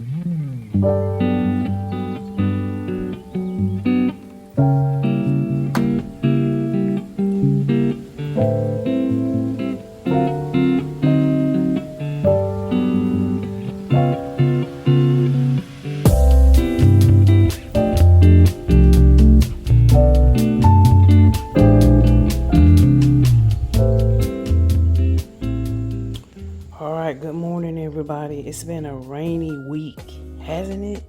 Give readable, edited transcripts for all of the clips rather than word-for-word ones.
All right, good morning, everybody. It's been a rainy week, hasn't it?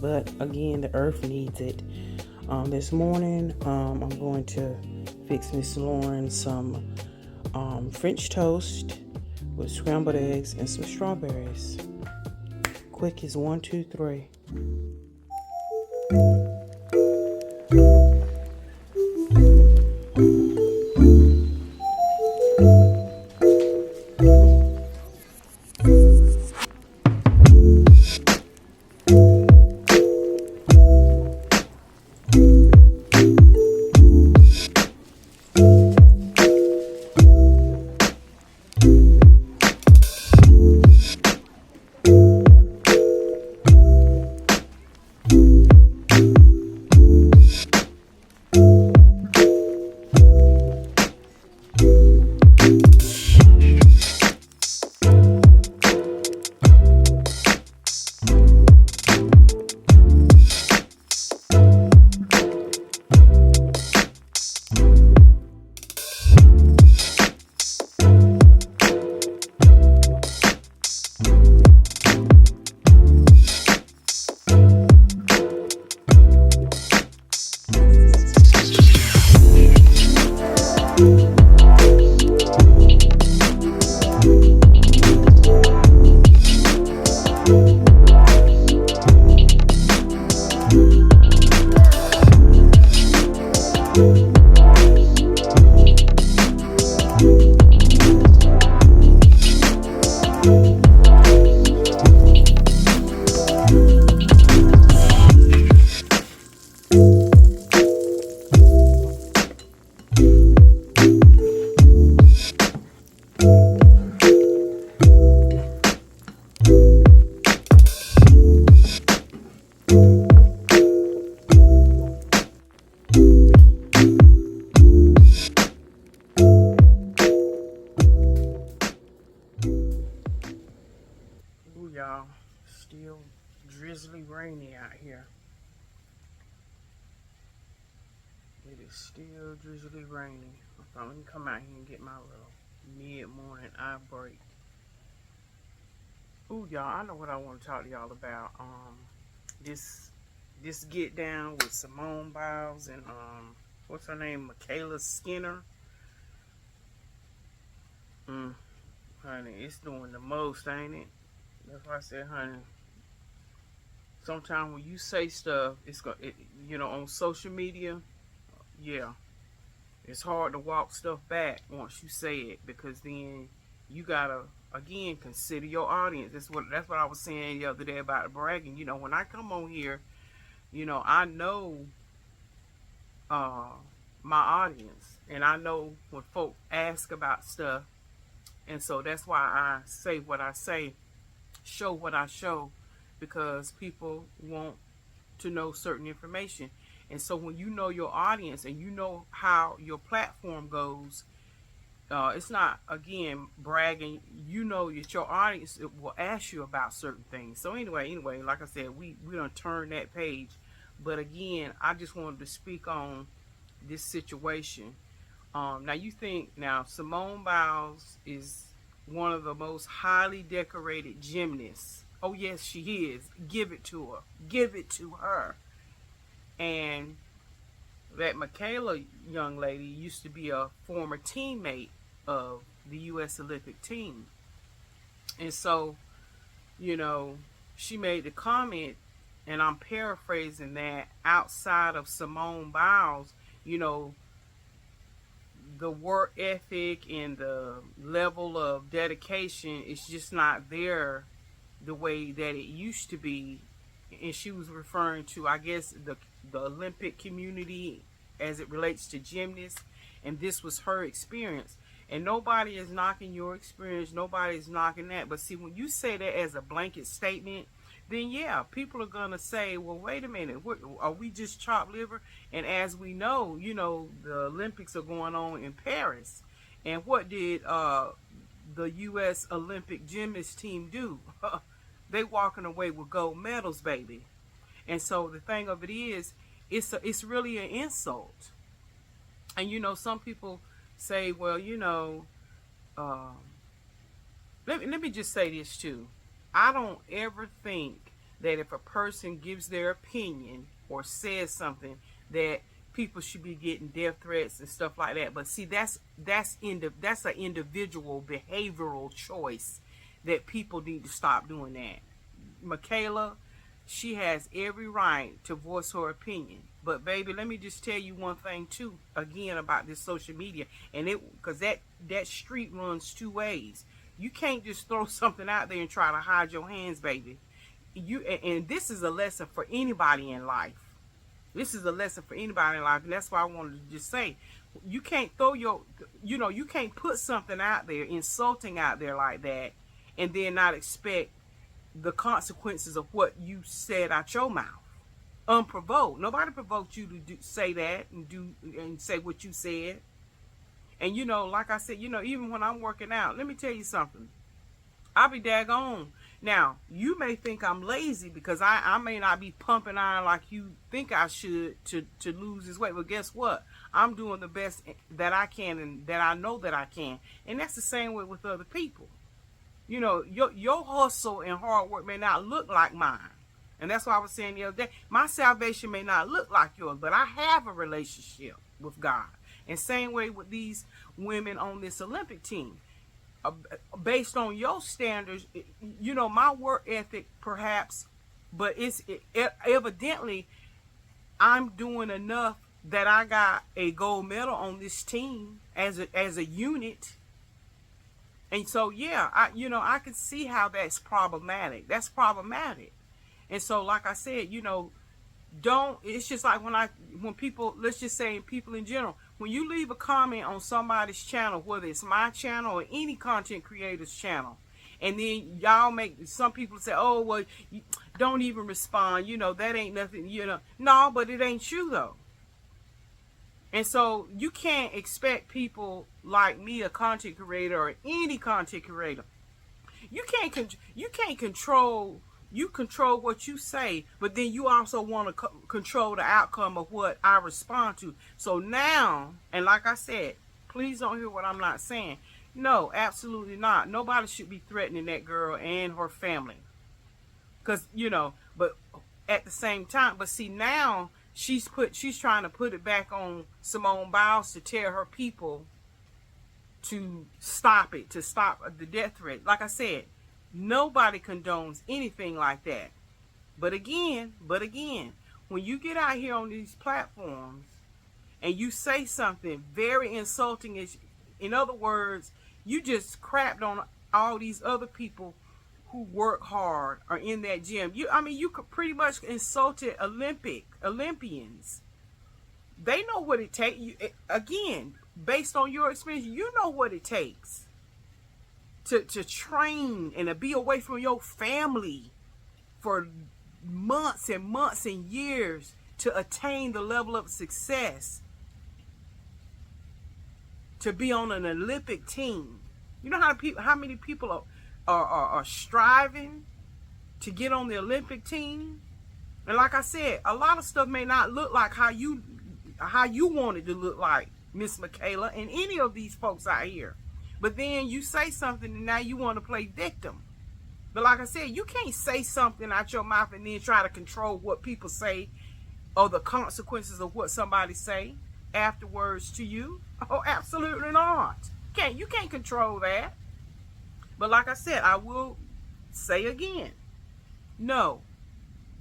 But again, the earth needs it. This morning, I'm going to fix Miss Lauren some French toast with scrambled eggs and some strawberries. Quick as 1, 2, 3. Ooh, y'all, still drizzly rainy out here. It is still drizzly rainy. Let me come out here and get my little mid-morning eye break. Ooh, y'all, I know what I want to talk to y'all about. This get down with Simone Biles and what's her name, Michaela Skinner. Honey, it's doing the most, ain't it? That's why I said, honey. Sometimes when you say stuff, on social media, yeah, it's hard to walk stuff back once you say it, because then you gotta again consider your audience. That's what I was saying the other day about bragging. When I come on here, I know my audience, and I know when folk ask about stuff, and so that's why I say what I say, show what I show, because people want to know certain information. And so when you know your audience and you know how your platform goes, it's not, again, bragging. That your audience will ask you about certain things. So anyway, like I said, we don't turn that page. But again, I just wanted to speak on this situation. Now Simone Biles is one of the most highly decorated gymnasts. Oh yes, she is. Give it to her. Give it to her. And that Michaela young lady used to be a former teammate of the U.S. Olympic team. And so, she made the comment, and I'm paraphrasing that, outside of Simone Biles, you know, the work ethic and the level of dedication is just not there the way that it used to be. And she was referring to, I guess, the Olympic community as it relates to gymnasts, and this was her experience. And nobody is knocking your experience, nobody is knocking that. But see, when you say that as a blanket statement, then yeah, people are gonna say, well, wait a minute, are we just chopped liver? And as we know, the Olympics are going on in Paris, and what did the U.S. Olympic gymnast team do? They walking away with gold medals, baby. And so the thing of it is, it's really an insult. And some people say, well, um, let me just say this too. I don't ever think that if a person gives their opinion or says something that people should be getting death threats and stuff like that. But see, that's an individual behavioral choice that people need to stop doing that. Michaela, she has every right to voice her opinion. But baby, let me just tell you one thing too, again, about this social media, and because that street runs two ways. You can't just throw something out there and try to hide your hands, baby. And this is a lesson for anybody in life. This is a lesson for anybody in life, and that's why I wanted to just say, you can't you can't put something out there, insulting out there like that, and then not expect the consequences of what you said out your mouth, unprovoked. Nobody provoked you to say that and say what you said. And like I said, even when I'm working out, let me tell you something. I'll be daggone. Now, you may think I'm lazy because I may not be pumping iron like you think I should to lose this weight. But guess what? I'm doing the best that I can and that I know that I can. And that's the same way with other people. Your hustle and hard work may not look like mine. And that's why I was saying the other day, my salvation may not look like yours, but I have a relationship with God. And same way with these women on this Olympic team. Based on your standards, my work ethic perhaps, but evidently I'm doing enough that I got a gold medal on this team as a unit. And so, yeah, I can see how that's problematic. That's problematic. And so, like I said, it's just like when people, let's just say people in general, when you leave a comment on somebody's channel, whether it's my channel or any content creator's channel, and then y'all some people say, oh, well, you don't even respond, that ain't nothing, no, but it ain't you though. And so you can't expect people like me, a content creator, or any content creator. You can't control. You control what you say, but then you also want to control the outcome of what I respond to. So now, and like I said, please don't hear what I'm not saying. No, absolutely not. Nobody should be threatening that girl and her family. Because, but at the same time, but see now, she's trying to put it back on Simone Biles to tell her people to stop the death threat. Like I said, nobody condones anything like that. But again, when you get out here on these platforms and you say something very insulting, in other words, you just crapped on all these other people who work hard or in that gym. You could pretty much insulted Olympians. They know what it takes. Again, based on your experience, you know what it takes to train and to be away from your family for months and months and years to attain the level of success, to be on an Olympic team. You know how many people are striving to get on the Olympic team? And like I said, a lot of stuff may not look like how you want it to look like, Miss Michaela, and any of these folks out here. But then you say something and now you want to play victim. But like I said, you can't say something out your mouth and then try to control what people say or the consequences of what somebody say afterwards to you. Oh, absolutely not. You can't control that. But like I said, I will say again, no,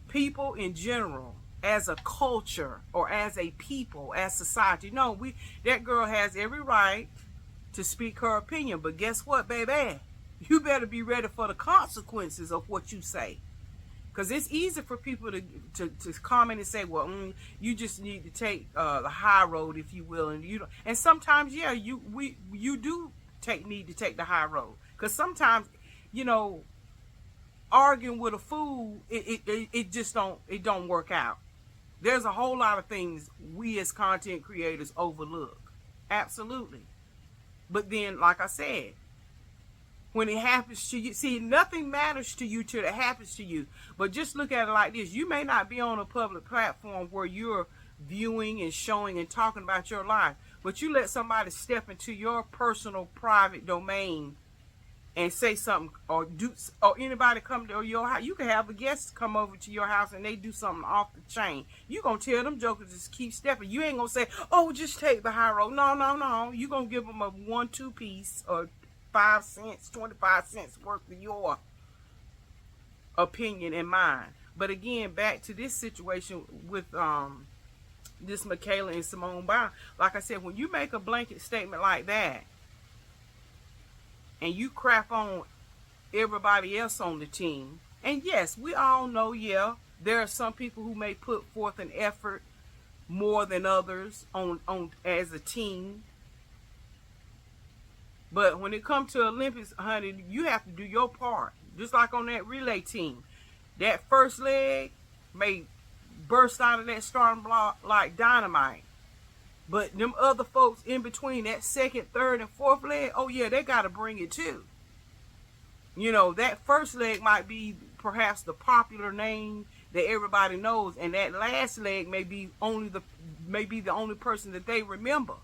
people in general, as a culture or as a people, as society, no, that girl has every right to speak her opinion. But guess what, baby? You better be ready for the consequences of what you say. Because it's easy for people to comment and say, well, you just need to take the high road, if you will. And sometimes, yeah, you need to take the high road. Because sometimes, arguing with a fool, it just don't work out. There's a whole lot of things we as content creators overlook. Absolutely. But then, like I said, when it happens to you, see, nothing matters to you till it happens to you. But just look at it like this. You may not be on a public platform where you're viewing and showing and talking about your life, but you let somebody step into your personal private domain and say something, or anybody come to your house. You can have a guest come over to your house and they do something off the chain. You gonna tell them jokers just keep stepping. You ain't gonna say, oh, just take the high road. No. You gonna give them a 1-2 piece or 5 cents, 25 cents worth of your opinion and mine. But again, back to this situation with this Michaela and Simone Biles. Like I said, when you make a blanket statement like that, and you crap on everybody else on the team, and yes, we all know, yeah, there are some people who may put forth an effort more than others on as a team. But when it comes to Olympics, honey, you have to do your part. Just like on that relay team. That first leg may burst out of that starting block like dynamite. But them other folks in between, that second, third, and fourth leg, oh yeah, they got to bring it too. You know, that first leg might be perhaps the popular name that everybody knows, and that last leg may be the only person that they remember.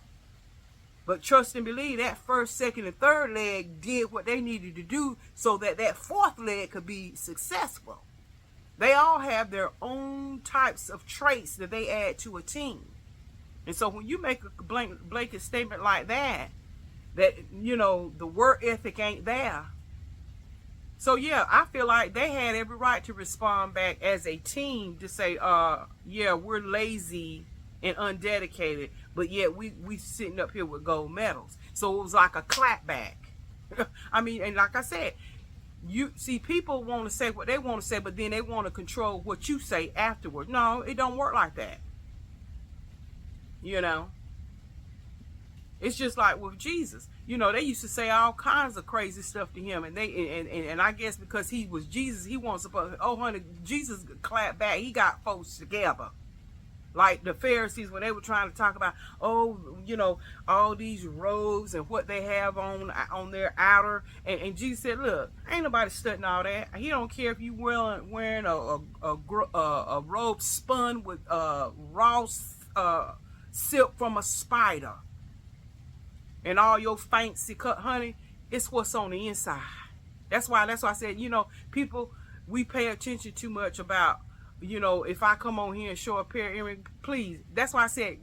But trust and believe, that first, second, and third leg did what they needed to do so that that fourth leg could be successful. They all have their own types of traits that they add to a team. And so when you make a blanket statement like that, you know, the work ethic ain't there. So yeah, I feel like they had every right to respond back as a team to say, yeah, we're lazy and undedicated, but yet we sitting up here with gold medals. So it was like a clapback. I mean, and like I said, you see, people want to say what they want to say, but then they want to control what you say afterward. No, it don't work like that. You know, it's just like with Jesus. You know, they used to say all kinds of crazy stuff to him, and and I guess because he was Jesus, he wasn't supposed. Oh, honey, Jesus clapped back. He got folks together, like the Pharisees when they were trying to talk about, oh, you know, all these robes and what they have on their outer, and Jesus said, look, ain't nobody studying all that. He don't care if you wearing a robe spun with raw silk from a spider and all your fancy cut, honey. It's what's on the inside. That's why I said, you know, people, we pay attention too much about, you know, if I come on here and show a pair of earrings, please. That's why I said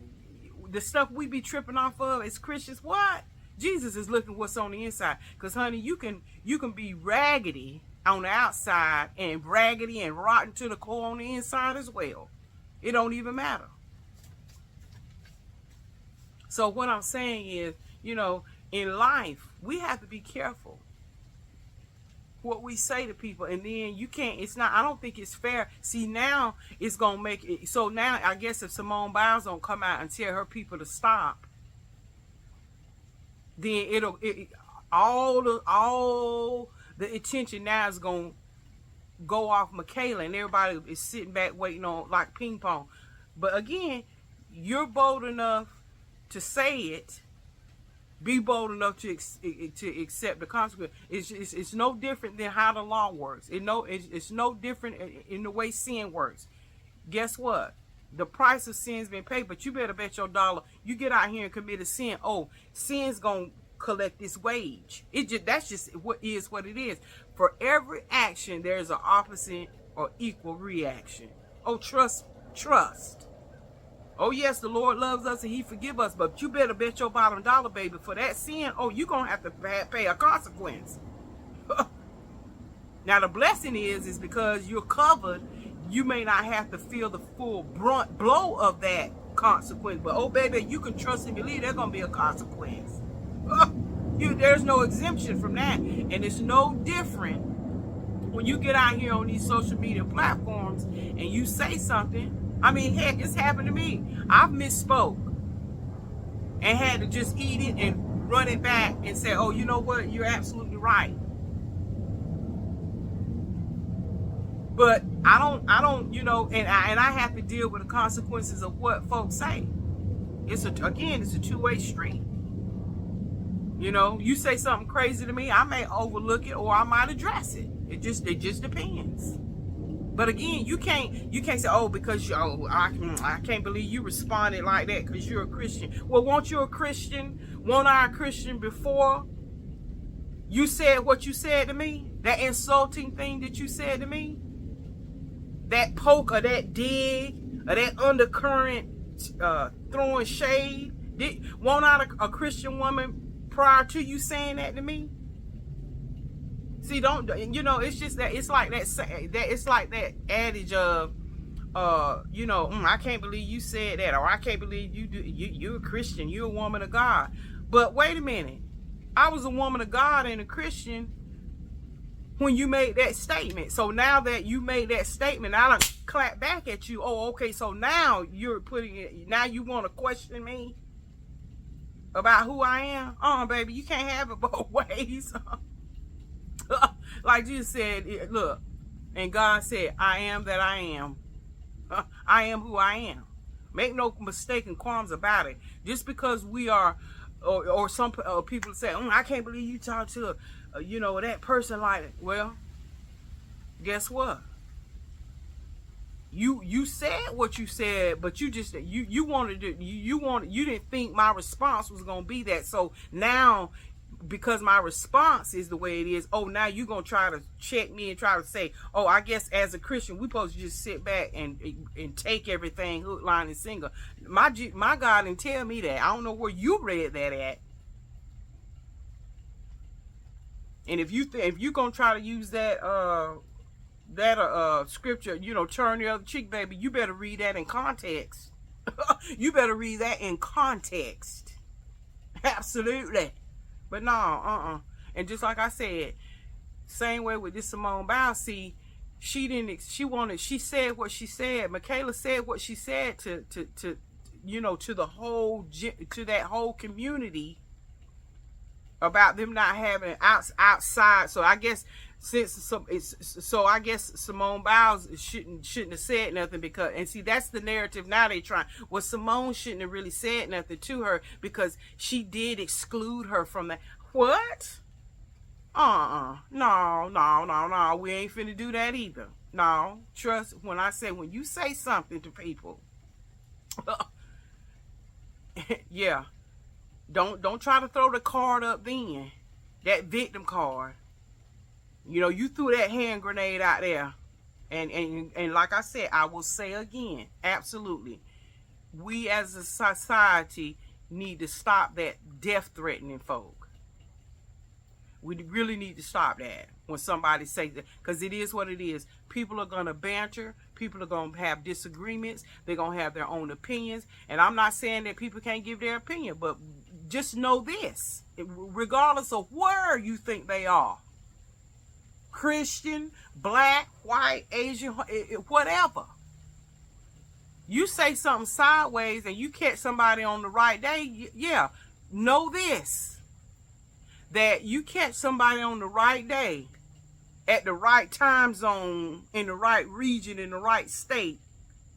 the stuff we be tripping off of as Christians, what? Jesus is looking what's on the inside. Because honey, you can be raggedy on the outside and raggedy and rotten to the core on the inside as well. It don't even matter. So what I'm saying is, you know, in life, we have to be careful what we say to people. And then you can't, I don't think it's fair. See, now it's going to make it, so now I guess if Simone Biles don't come out and tell her people to stop, then all the attention now is going to go off Michaela, and everybody is sitting back waiting on like ping pong. But again, you're bold enough to say it. Be bold enough to accept the consequence. It's no different than how the law works. It's no different in the way sin works. Guess what? The price of sin's been paid, but you better bet your dollar. You get out here and commit a sin. Oh, sin's gonna collect its wage. That's just what it is. For every action, there's an opposite or equal reaction. Oh, trust. Oh, yes, the Lord loves us and he forgive us, but you better bet your bottom dollar, baby, for that sin, oh, you're going to have to pay a consequence. Now, the blessing is because you're covered, you may not have to feel the full brunt blow of that consequence, but, oh, baby, you can trust and believe there's going to be a consequence. There's no exemption from that, and it's no different when you get out here on these social media platforms and you say something. I mean, heck, it's happened to me. I've misspoke and had to just eat it and run it back and say, oh, you know what? You're absolutely right. But I don't, you know, and I have to deal with the consequences of what folks say. It's a two-way street. You know, you say something crazy to me, I may overlook it or I might address it. It just depends. But again, you can't say, oh, because I can't believe you responded like that because you're a Christian. Well, weren't you a Christian? Weren't I a Christian before you said what you said to me? That insulting thing that you said to me? That poke or that dig or that undercurrent throwing shade? Won't I a Christian woman prior to you saying that to me? See, don't, you know, it's just that, it's like that adage of, you know, I can't believe you said that, or I can't believe you're a Christian, you're a woman of God. But wait a minute, I was a woman of God and a Christian when you made that statement. So now that you made that statement, I don't clap back at you. Oh, okay, so now you're putting it, now you want to question me about who I am? Oh, baby, you can't have it both ways. Like Jesus said, look, and God said, I am that I am. I am who I am. Make no mistake and qualms about it. Just because we are, or some people say, I can't believe you talk to, you know, that person like that. Well, guess what? You said what you said, but you just you wanted to, you didn't think my response was gonna be that. So now, because my response is the way it is, oh, now you're gonna try to check me and try to say, oh, I guess as a Christian we supposed to just sit back and take everything hook, line, and single. My God didn't tell me that. I don't know where you read that at. And if you're gonna try to use that scripture, you know, turn the other cheek, baby, you better read that in context. You better read that in context. Absolutely. But no, And just like I said, same way with this Simone Biles. See, she said what she said. Michaela said what she said to you know, to that whole community about them not having outside. So I guess I guess Simone Biles shouldn't have said nothing, because, and see, that's the narrative now they trying. Well, Simone shouldn't have really said nothing to her because she did exclude her from that. What? No, we ain't finna do that either. No, trust when I say, when you say something to people, yeah, don't try to throw the card up then, that victim card. You know, you threw that hand grenade out there. And like I said, I will say again, absolutely, we as a society need to stop that death threatening folk. We really need to stop that when somebody says that, because it is what it is. People are going to banter. People are going to have disagreements. They're going to have their own opinions. And I'm not saying that people can't give their opinion, but just know this, regardless of where you think they are, Christian, black, white, Asian, whatever, you say something sideways and you catch somebody on the right day, yeah, know this, that you catch somebody on the right day, at the right time zone, in the right region, in the right state,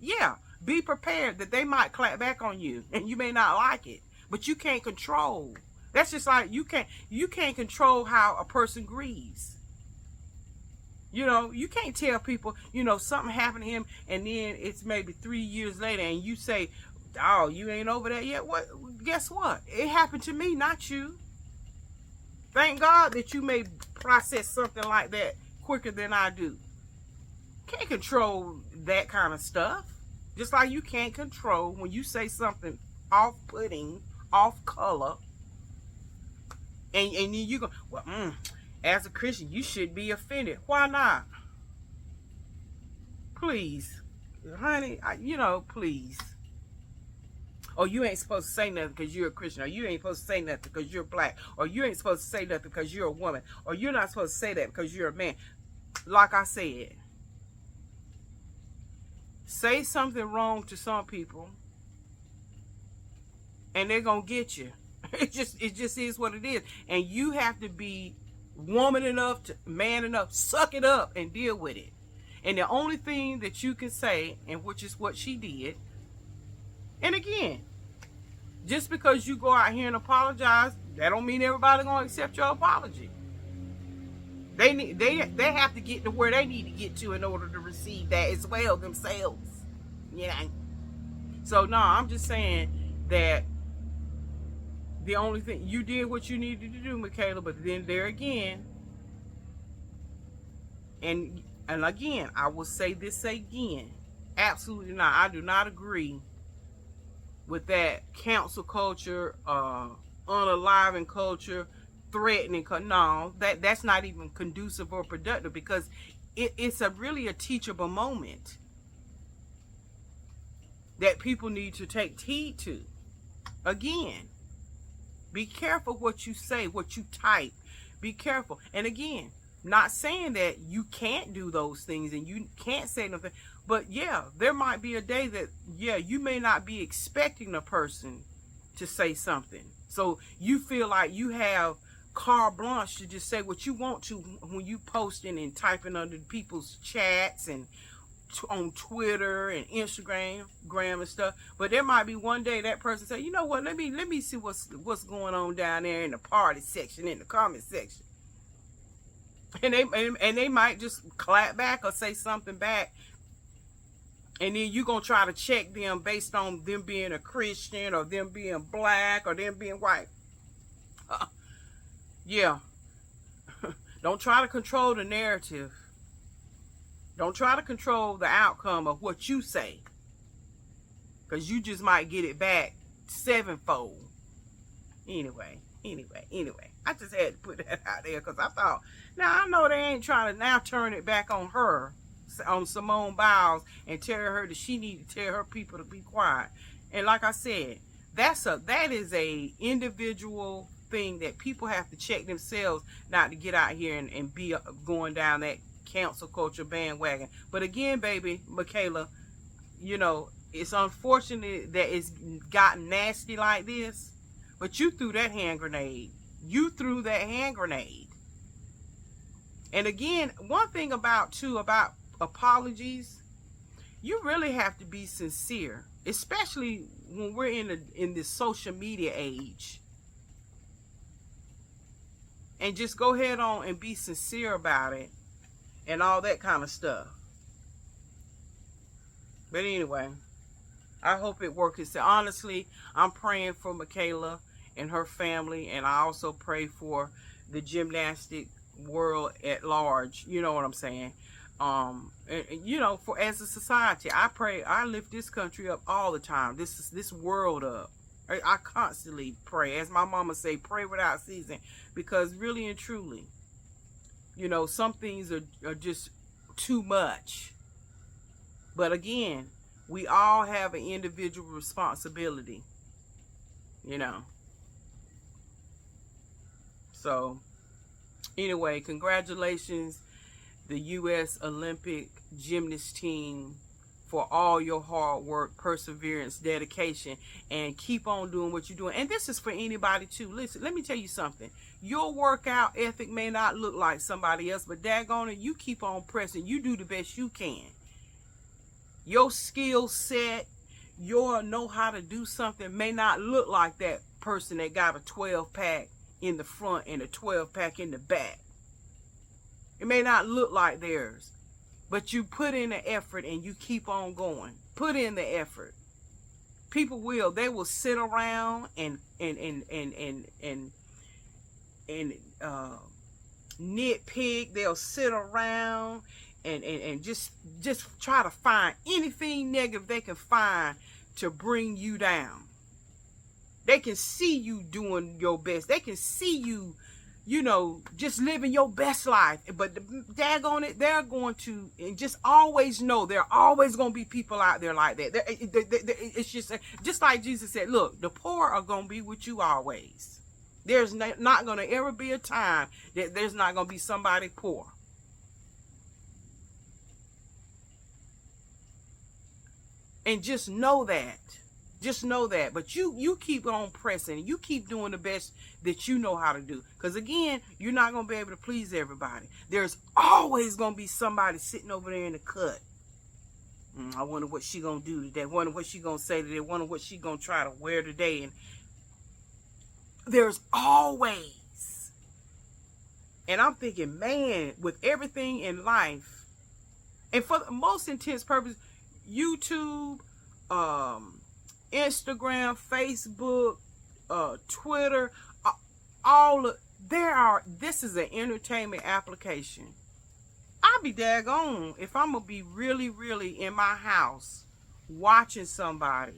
yeah, be prepared that they might clap back on you and you may not like it, but you can't control. That's just like you can't control how a person grieves. You know, you can't tell people, you know, something happened to him and then it's maybe 3 years later and you say, oh, you ain't over that yet. What? Guess what? It happened to me, not you. Thank God that you may process something like that quicker than I do. Can't control that kind of stuff. Just like you can't control when you say something off-putting, off-color, and then you go, well, as a Christian, you should be offended. Why not? Please. Honey, you know, please. Or you ain't supposed to say nothing because you're a Christian. Or you ain't supposed to say nothing because you're black. Or you ain't supposed to say nothing because you're a woman. Or you're not supposed to say that because you're a man. Like I said, say something wrong to some people and they're going to get you. It just is what it is. And you have to be woman enough, to man enough, suck it up and deal with it. And the only thing that you can say, and which is what she did, and again, just because you go out here and apologize, that don't mean everybody gonna accept your apology. They have to get to where they need to get to in order to receive that as well themselves. Yeah. So no, I'm just saying that the only thing you did what you needed to do, Michaela, but then there again, and again, I will say this again. Absolutely not. I do not agree with that cancel culture, unaliving culture, threatening. No, that's not even conducive or productive, because it's really a teachable moment that people need to take heed to. Again, be careful what you say, what you type. Be careful. And again, not saying that you can't do those things and you can't say nothing, but yeah, there might be a day that, yeah, you may not be expecting a person to say something. So you feel like you have carte blanche to just say what you want to when you posting and typing under people's chats and on Twitter and Instagram and stuff. But there might be one day that person say, you know what, let me see what's going on down there in the party section, in the comment section. And they might just clap back or say something back. And then you're going to try to check them based on them being a Christian or them being black or them being white. Yeah. Don't try to control the narrative. Don't try to control the outcome of what you say, because you just might get it back sevenfold. Anyway. I just had to put that out there because I thought, now I know they ain't trying to now turn it back on her, on Simone Biles, and tell her that she need to tell her people to be quiet. And like I said, that is a individual thing that people have to check themselves, not to get out here and be going down that cancel culture bandwagon. But again, baby, Michaela, you know, it's unfortunate that it's gotten nasty like this, but you threw that hand grenade. And again, one thing about apologies, you really have to be sincere, especially when we're in this social media age. And just go ahead on and be sincere about it and all that kind of stuff. But anyway, I hope it works. Honestly, I'm praying for Michaela and her family, and I also pray for the gymnastic world at large. You know what I'm saying? And, you know, for as a society, I lift this country up all the time. This world up. I constantly pray, as my mama say, pray without ceasing, because really and truly, you know, some things are just too much. But again, we all have an individual responsibility, you know. So anyway, congratulations, the U.S. Olympic gymnast team, for all your hard work, perseverance, dedication, and keep on doing what you're doing. And this is for anybody too. Listen, let me tell you something. Your workout ethic may not look like somebody else, but daggone it, you keep on pressing. You do the best you can. Your skill set, your know how to do something may not look like that person that got a 12-pack in the front and a 12-pack in the back. It may not look like theirs. But you put in the effort and you keep on going. Put in the effort. People they will sit around and nitpick. They'll sit around and just try to find anything negative they can find to bring you down. They can see you doing your best. They can see you, you know, just living your best life. But daggone it, they're going to, and just always know there are always going to be people out there like that. It's just like Jesus said, look, the poor are going to be with you always. There's not going to ever be a time that there's not going to be somebody poor. And just know that. Just know that. But you keep on pressing. You keep doing the best that you know how to do. Because again, you're not going to be able to please everybody. There's always going to be somebody sitting over there in the cut. I wonder what she going to do today. I wonder what she going to say today. I wonder what she going to try to wear today. And there's always. And I'm thinking, man, with everything in life, and for the most intense purpose, YouTube, Instagram, Facebook, Twitter, this is an entertainment application. I'll be daggone if I'm gonna be really, really in my house watching somebody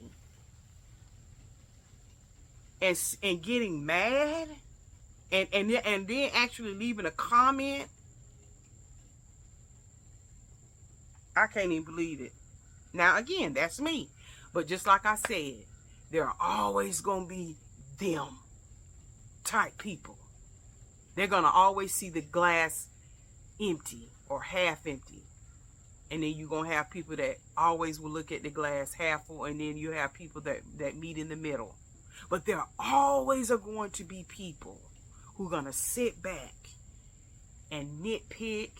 and getting mad and then actually leaving a comment. I can't even believe it. Now again, that's me. But just like I said, there are always going to be them type people. They're going to always see the glass empty or half empty. And then you're going to have people that always will look at the glass half full. And then you have people that meet in the middle. But there always are going to be people who are going to sit back and nitpick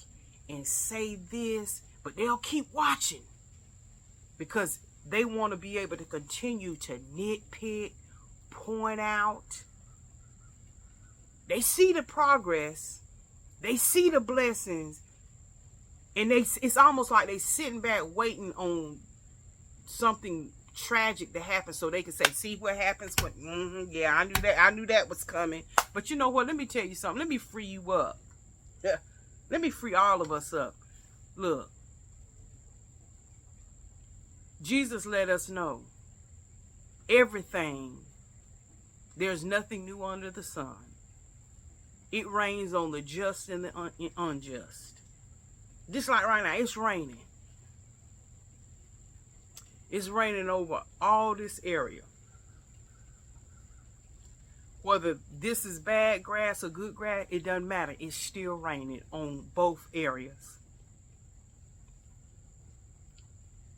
and say this. But they'll keep watching. Because they want to be able to continue to nitpick, point out. They see the progress. They see the blessings. And it's almost like they sitting back waiting on something tragic to happen so they can say, see what happens when, yeah, I knew that. I knew that was coming. But you know what? Let me tell you something. Let me free you up. Let me free all of us up. Look. Jesus let us know everything. There's nothing new under the sun. It rains on the just and the unjust. Just like right now, it's raining. It's raining over all this area. Whether this is bad grass or good grass, it doesn't matter. It's still raining on both areas.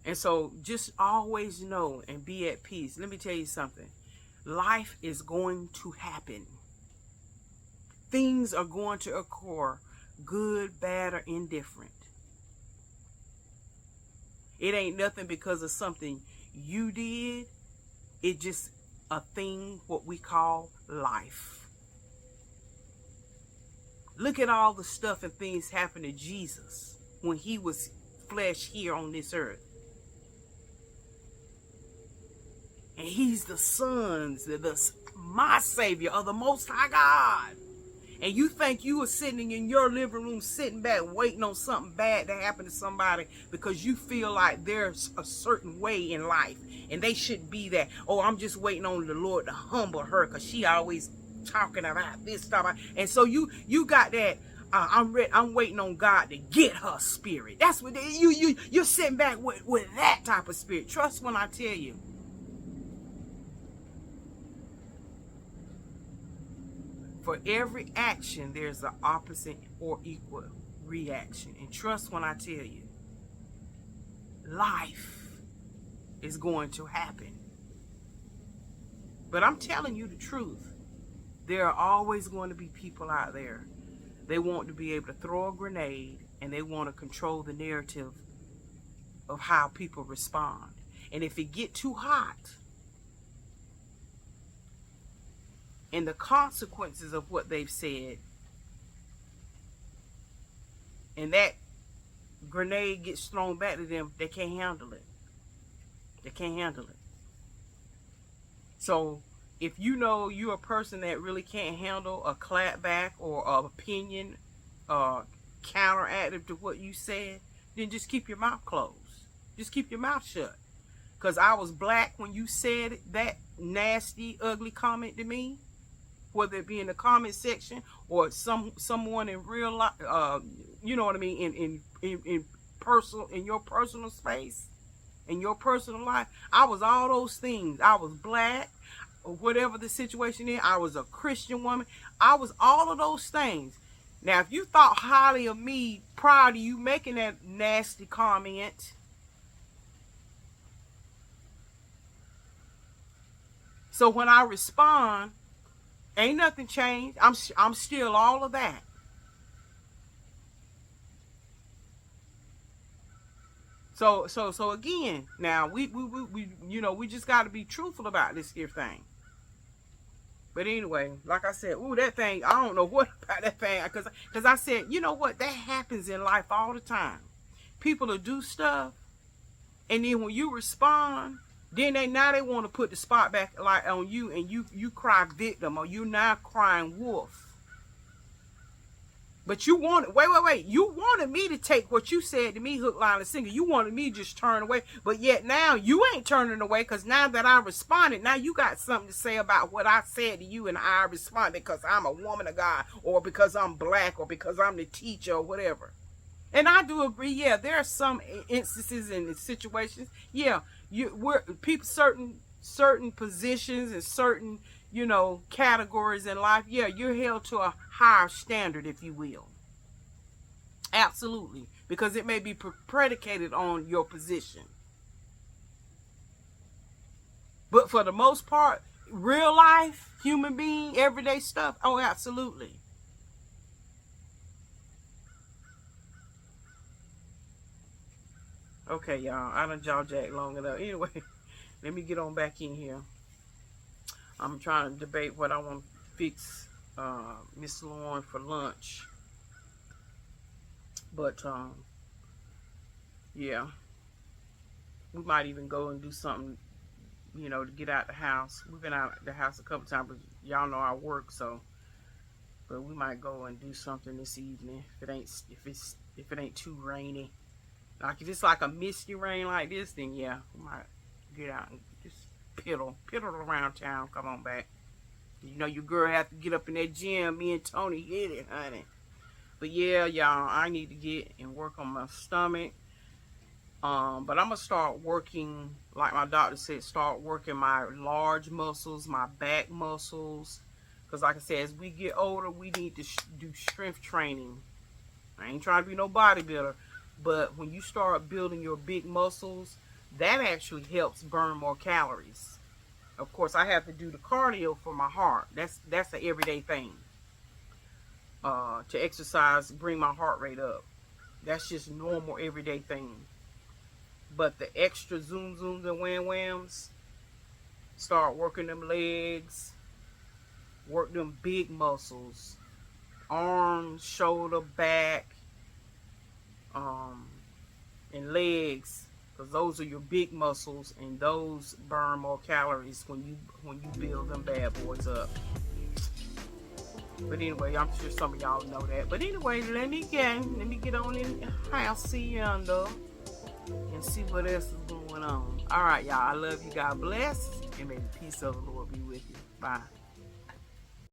And so just always know and be at peace. Let me tell you something. Life is going to happen. Things are going to occur, good, bad, or indifferent. It ain't nothing because of something you did. It's just a thing, what we call life. Look at all the stuff and things happened to Jesus when he was flesh here on this earth. And he's the son, my Savior of the Most High God. And you think you are sitting in your living room, sitting back, waiting on something bad to happen to somebody because you feel like there's a certain way in life. And they shouldn't be that. Oh, I'm just waiting on the Lord to humble her because she always talking about this stuff. And so you got that, I'm waiting on God to get her spirit. That's what you're sitting back with that type of spirit. Trust when I tell you. For every action, there's an opposite or equal reaction. And trust when I tell you, life is going to happen. But I'm telling you the truth. There are always going to be people out there. They want to be able to throw a grenade and they want to control the narrative of how people respond. And if it get too hot, and the consequences of what they've said, and that grenade gets thrown back to them, they can't handle it. They can't handle it. So if you know you're a person that really can't handle a clapback or an opinion counteractive to what you said, then just keep your mouth closed. Just keep your mouth shut. Because I was black when you said that nasty, ugly comment to me. Whether it be in the comment section or someone in real life, you know what I mean, in your personal space, in your personal life. I was all those things. I was black, or whatever the situation is. I was a Christian woman. I was all of those things. Now, if you thought highly of me prior to you making that nasty comment, So when I respond, ain't nothing changed. I'm still all of that. So again, now we we just got to be truthful about this here thing. But anyway, like I said, ooh, that thing, I don't know what about that thing, because I said, you know what, that happens in life all the time. People will do stuff, and then when you respond, then they want to put the spot back like on you, and you cry victim, or you now crying wolf. But you wanted, wait. You wanted me to take what you said to me, hook, line, and sinker. You wanted me to just turn away. But yet now you ain't turning away, because now that I responded, now you got something to say about what I said to you, and I responded because I'm a woman of God, or because I'm black, or because I'm the teacher, or whatever. And I do agree, yeah, there are some instances and situations, yeah, people, certain positions and certain, categories in life, yeah, you're held to a higher standard, if you will. Absolutely. Because it may be predicated on your position. But for the most part, real life, human being, everyday stuff, oh, absolutely. Okay, y'all, I done jaw jack long enough. Anyway, let me get on back in here. I'm trying to debate what I want to fix Miss Lauren for lunch. But, yeah. We might even go and do something, to get out the house. We've been out the house a couple times, but y'all know I work, so. But we might go and do something this evening if it ain't too rainy. Like if it's like a misty rain like this, then yeah, we might get out and just piddle around town. Come on back. Your girl have to get up in that gym. Me and Tony hit it, honey. But yeah, y'all, I need to get and work on my stomach. But I'm gonna start working, like my doctor said, start working my large muscles, my back muscles. Because like I said, as we get older, we need to do strength training. I ain't trying to be no bodybuilder. But when you start building your big muscles, that actually helps burn more calories. Of course, I have to do the cardio for my heart. That's an everyday thing. To exercise, bring my heart rate up. That's just normal everyday thing. But the extra zooms and whams, start working them legs, work them big muscles, arms, shoulder, back, and legs, because those are your big muscles, and those burn more calories when you build them bad boys up. But anyway, I'm sure some of y'all know that. But anyway, let me get on in the house, see yonder, and see what else is going on. All right, y'all. I love you. God bless, and may the peace of the Lord be with you. Bye.